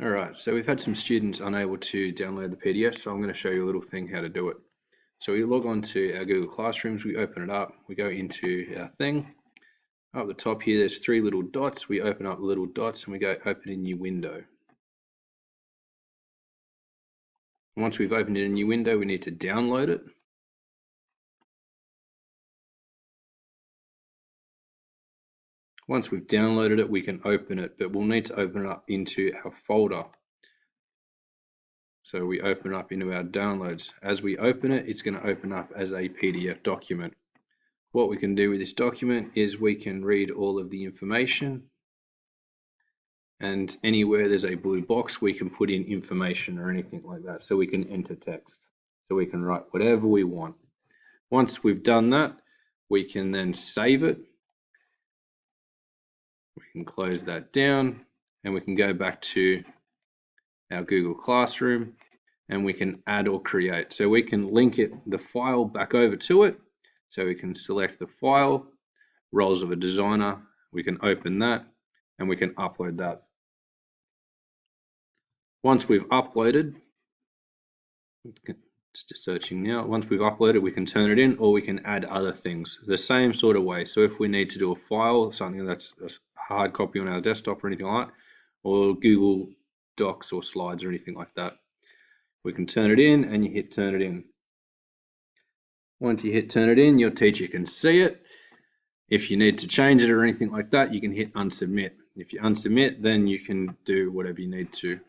All right, so we've had some students unable to download the PDF, so I'm going to show you a little thing how to do it. So we log on to our Google Classrooms, we open it up, we go into our thing. Up the top here, there's three little dots. We open up the little dots and we go open a new window. Once we've opened in a new window, we need to download it. Once we've downloaded it, we can open it, but we'll need to open it up into our folder. So we open it up into our downloads. As we open it, it's going to open up as a PDF document. What we can do with this document is we can read all of the information, and anywhere there's a blue box, we can put in information or anything like that. So we can enter text. So we can write whatever we want. Once we've done that, we can then save it. We can close that down and we can go back to our Google Classroom and we can add or create. So we can link the file back over to it. So we can select the file, Roles of a Designer, we can open that and we can upload that. Once we've uploaded, just searching now, once we've uploaded, we can turn it in or we can add other things the same sort of way. So if we need to do a file, something that's a hard copy on our desktop or anything like that, or Google Docs or slides or anything like that, we can turn it in and you hit turn it in. Once you hit turn it in, your teacher can see it. If you need to change it or anything like that, you can hit unsubmit. If you unsubmit, then you can do whatever you need to.